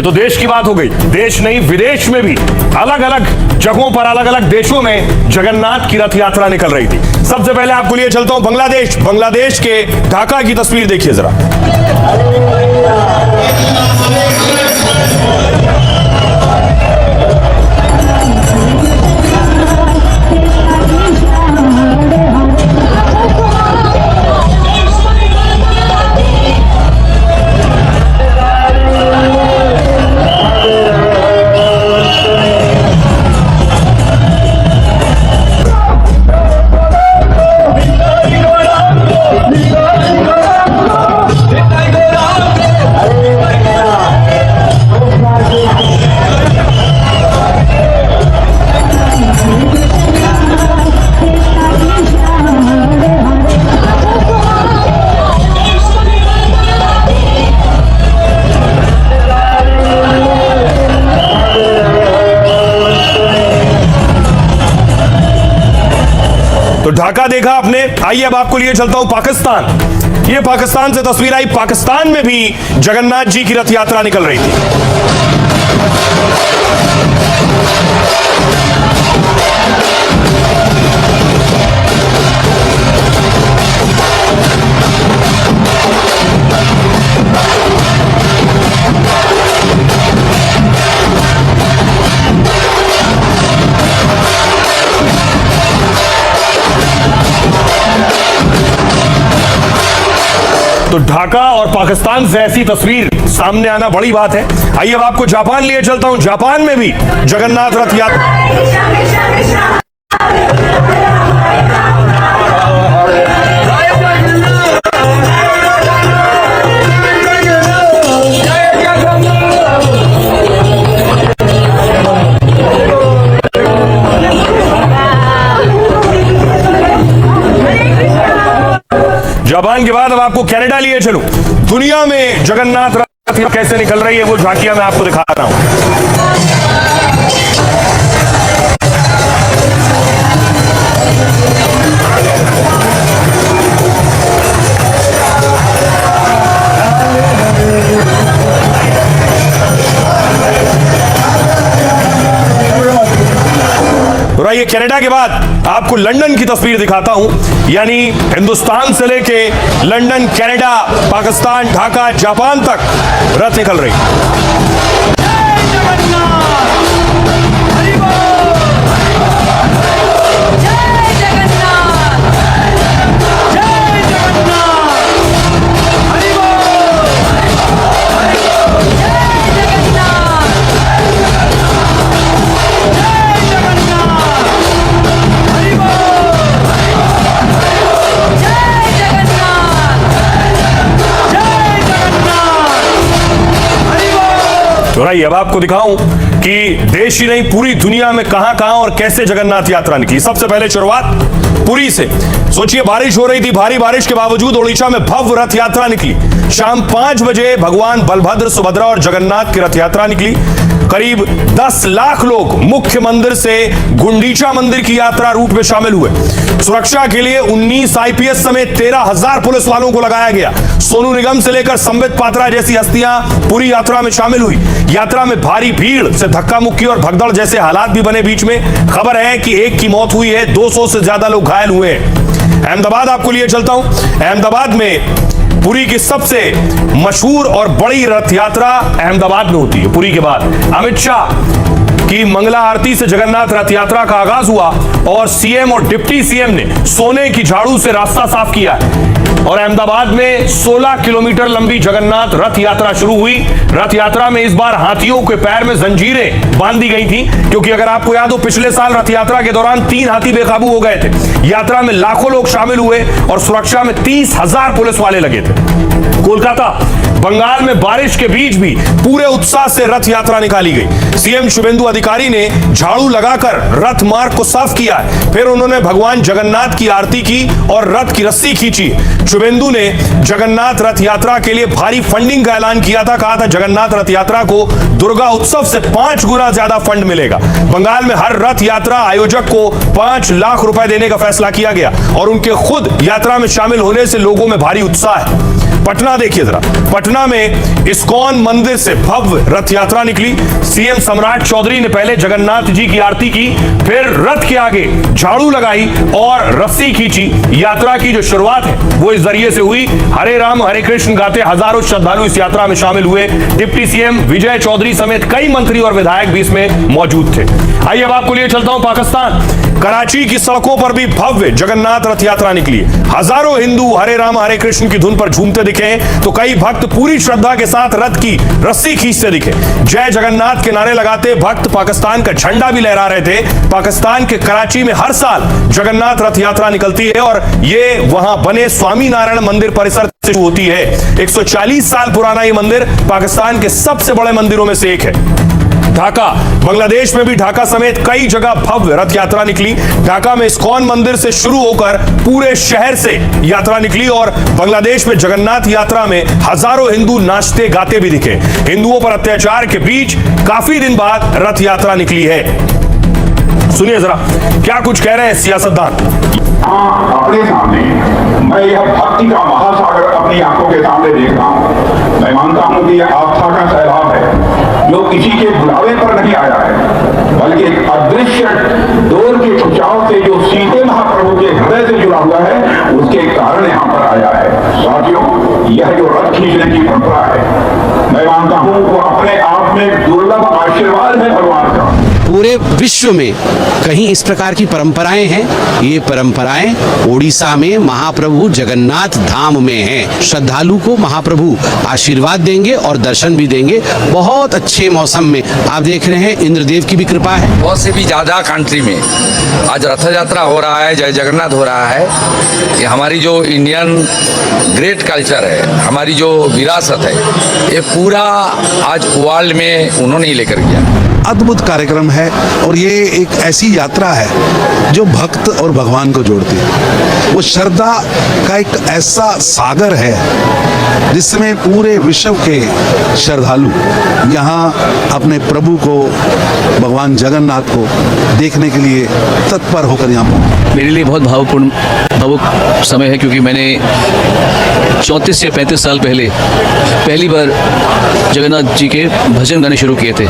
ये तो देश की बात हो गई। देश नहीं, विदेश में भी अलग अलग जगहों पर, अलग अलग देशों में जगन्नाथ की रथ यात्रा निकल रही थी। सबसे पहले आपको लिए चलता हूं बांग्लादेश के ढाका की तस्वीर देखिए जरा। तो ढाका देखा आपने, आइए अब आपको लिए चलता हूं पाकिस्तान। ये पाकिस्तान से तस्वीर आई। पाकिस्तान में भी जगन्नाथ जी की रथ यात्रा निकल रही थी। तो ढाका और पाकिस्तान से ऐसी तस्वीर सामने आना बड़ी बात है। आइए अब आपको जापान लिए चलता हूं। जापान में भी जगन्नाथ रथ यात्रा। जापान के बाद अब आपको कनाडा लिए चलूं। दुनिया में जगन्नाथ रथ कैसे निकल रही है वो झांकियां मैं आपको दिखा रहा हूं। ये कनाडा के बाद आपको लंदन की तस्वीर दिखाता हूं। यानी हिंदुस्तान से लेके London, Canada, Pakistan, Dhaka, Japan तक रथ निकल रही। तो आइए अब आपको दिखाऊं कि देश ही नहीं पूरी दुनिया में कहां और कैसे जगन्नाथ यात्रा निकली। सबसे पहले शुरुआत पुरी से। सोचिए, बारिश हो रही थी, भारी बारिश के बावजूद ओडिशा में भव्य रथ यात्रा निकली। शाम 5 बजे भगवान बलभद्र, सुभद्रा और जगन्नाथ की रथ यात्रा निकली। करीब 10 लाख लोग मुख्य मंदिर से गुंडीचा मंदिर की यात्रा रूट में शामिल हुए। सुरक्षा के लिए 19 आईपीएस समेत 13,000 पुलिस वालों को लगाया गया। सोनू निगम से लेकर संबित पात्रा जैसी हस्तियां पूरी यात्रा में शामिल हुई। यात्रा में भारी भीड़ से धक्का मुक्की और भगदड़ जैसे हालात भी बने बीच में। खबर है कि एक की मौत हुई है, 200 से ज्यादा लोग घायल हुए हैं। अहमदाबाद आपको लिए चलता हूं। अहमदाबाद में पुरी की सबसे मशहूर और बड़ी रथ यात्रा अहमदाबाद में होती है। पुरी के बाद अमित शाह की मंगला आरती से जगन्नाथ रथ यात्रा का आगाज हुआ और सीएम और डिप्टी सीएम ने सोने की झाड़ू से रास्ता साफ किया और अहमदाबाद में 16 किलोमीटर लंबी जगन्नाथ रथ यात्रा शुरू हुई। रथ यात्रा में इस बार हाथियों के पैर में जंजीरें बांध दी गई थी, क्योंकि अगर आपको याद हो पिछले साल रथ यात्रा के दौरान 3 हाथी बेकाबू हो गए थे। यात्रा में लाखों लोग शामिल हुए और सुरक्षा में 30,000 पुलिस वाले लगे थे। कोलकाता, बंगाल में बारिश के बीच भी पूरे उत्साह से रथ यात्रा निकाली गई। सीएम शुभेंदु अधिकारी ने झाड़ू लगाकर रथ मार्ग को साफ किया। फिर उन्होंने भगवान जगन्नाथ की आरती की और रथ की रस्सी खींची। शुभेंदु ने जगन्नाथ रथ यात्रा के लिए भारी फंडिंग का ऐलान किया था। कहा था जगन्नाथ रथ यात्रा को दुर्गा उत्सव से 5 गुना ज्यादा फंड मिलेगा। बंगाल में हर रथ यात्रा आयोजक को 5 लाख रुपए देने का फैसला किया गया और उनके खुद यात्रा में शामिल होने से लोगों में भारी उत्साह है। पटना देखिए जरा, पटना में इस्कॉन मंदिर से भव्य रथ यात्रा निकली। सीएम सम्राट चौधरी ने पहले जगन्नाथ जी की आरती की, फिर रथ के आगे झाड़ू लगाई और रस्सी खींची। यात्रा की जो शुरुआत है वो इस जरिए से हुई। हरे राम हरे कृष्ण गाते हजारों श्रद्धालु इस यात्रा में शामिल हुए। डिप्टी सीएम विजय चौधरी समेत कई मंत्री और विधायक भी इसमें मौजूद थे। आइए अब आपको लिए चलता हूं पाकिस्तान। कराची की सड़कों पर भी भव्य जगन्नाथ रथ यात्रा निकली। हजारों हिंदू हरे राम हरे कृष्ण की धुन पर झूमते दिखे, तो कई भक्त पूरी श्रद्धा के साथ रथ की रस्सी खींचते दिखे। जय जगन्नाथ के नारे लगाते भक्त पाकिस्तान का झंडा भी लहरा रहे थे। पाकिस्तान के कराची में हर साल जगन्नाथ रथ यात्रा निकलती है और ये वहां बने स्वामी नारायण मंदिर परिसर से शुरू होती है। 140 साल पुराना ये मंदिर पाकिस्तान के सबसे बड़े मंदिरों में से एक है। ढाका, बांग्लादेश में भी ढाका समेत कई जगह भव्य रथ यात्रा निकली। ढाका में इस्कॉन मंदिर से शुरू होकर पूरे शहर से यात्रा निकली और बांग्लादेश में जगन्नाथ यात्रा में हजारों हिंदू नाचते गाते भी दिखे। हिंदुओं पर अत्याचार के बीच काफी दिन बाद रथ यात्रा निकली है। सुनिए जरा क्या कुछ कह रहे हैं सियासतदान। अपने सामने मैं यह भक्ति का महासागर अपनी आंखों के सामने देख रहा हूँ। मैं मानता हूँ कि यह आस्था का सैलाब है जो किसी के बुलावे पर नहीं आया है, बल्कि एक अदृश्य डोर के खिंचाव से जो सीधे महाप्रभु के हृदय से जुड़ा हुआ है, उसके कारण यहाँ पर आया है। साथियों, यह जो रथ खींचने की परंपरा है, मैं मानता हूँ वो अपने आप में दुर्लभ आशीर्वाद है भगवान का। पूरे विश्व में कहीं इस प्रकार की परंपराएं हैं। ये परंपराएं ओडिशा में महाप्रभु जगन्नाथ धाम में हैं। श्रद्धालु को महाप्रभु आशीर्वाद देंगे और दर्शन भी देंगे। बहुत अच्छे मौसम में आप देख रहे हैं, इंद्रदेव की भी कृपा है। बहुत से भी ज़्यादा कंट्री में आज रथ यात्रा हो रहा है, जय जगन्नाथ हो रहा है। ये हमारी जो इंडियन ग्रेट कल्चर है, हमारी जो विरासत है, ये पूरा आज वर्ल्ड में उन्होंने ही लेकर गया। अद्भुत कार्यक्रम है और ये एक ऐसी यात्रा है जो भक्त और भगवान को जोड़ती है। वो श्रद्धा का एक ऐसा सागर है जिसमें पूरे विश्व के श्रद्धालु यहाँ अपने प्रभु को, भगवान जगन्नाथ को देखने के लिए तत्पर होकर यहाँ पहुँचे। मेरे लिए बहुत भावुक समय है, क्योंकि मैंने 34 से 35 साल पहली बार जगन्नाथ जी के भजन गाने शुरू किए थे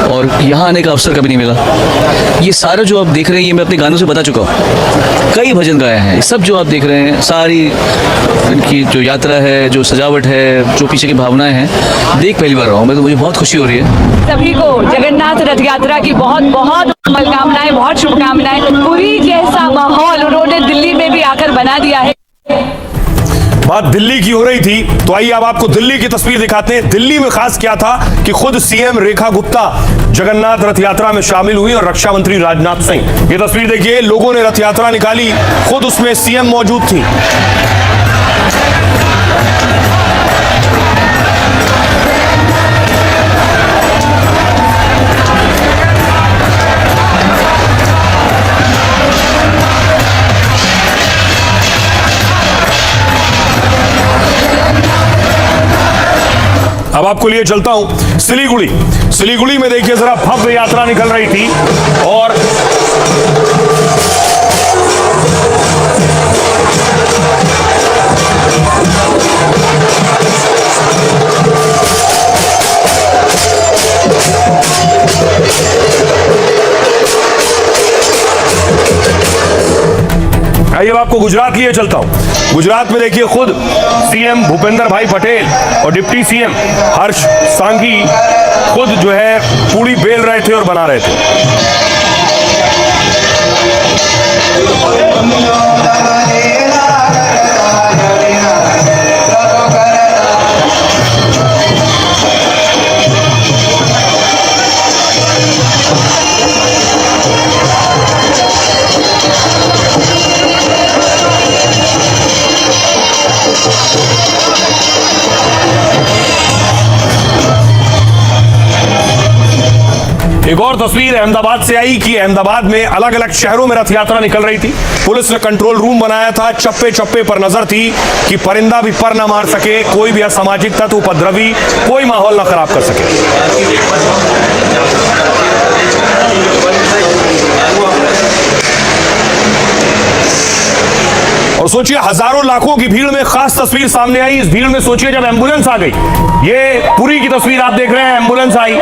और यहाँ आने का अवसर कभी नहीं मिला। ये सारा जो आप देख रहे हैं ये मैं अपने गानों से बता चुका हूँ। कई भजन गाए हैं, सब जो आप देख रहे हैं, सारी इनकी जो यात्रा है, जो सजावट है, जो पीछे की भावनाएं हैं, देख पहली बार रहा हूँ मैं, तो मुझे बहुत खुशी हो रही है। सभी को जगन्नाथ रथ यात्रा की बहुत बहुत मनोकामनाएं, बहुत शुभकामनाएं। पूरी जैसा माहौल उन्होंने दिल्ली में भी आकर बना दिया है। बात दिल्ली की हो रही थी, तो आइए अब आपको दिल्ली की तस्वीर दिखाते हैं। दिल्ली में खास क्या था कि खुद सीएम रेखा गुप्ता जगन्नाथ रथ यात्रा में शामिल हुई और रक्षा मंत्री राजनाथ सिंह। ये तस्वीर देखिए, लोगों ने रथ यात्रा निकाली, खुद उसमें सीएम मौजूद थी। अब आपको लिए चलता हूं सिलीगुड़ी में देखिए जरा भव्य यात्रा निकल रही थी और आइए अब आपको गुजरात लिए चलता हूं। गुजरात में देखिए खुद सीएम भूपेंद्र भाई पटेल और डिप्टी सीएम हर्ष सांघी खुद जो है पूड़ी बेल रहे थे और बना रहे थे। एक और तस्वीर अहमदाबाद से आई कि अहमदाबाद में अलग अलग शहरों में रथ यात्रा निकल रही थी। पुलिस ने कंट्रोल रूम बनाया था, चप्पे चप्पे पर नजर थी कि परिंदा भी पर न मार सके, कोई भी असामाजिक तत्व, उपद्रवी कोई माहौल न खराब कर सके। और सोचिए हजारों लाखों की भीड़ में खास तस्वीर सामने आई। इस भीड़ में सोचिए जब एम्बुलेंस आ गई, ये पुरी की तस्वीर आप देख रहे हैं, एम्बुलेंस आई।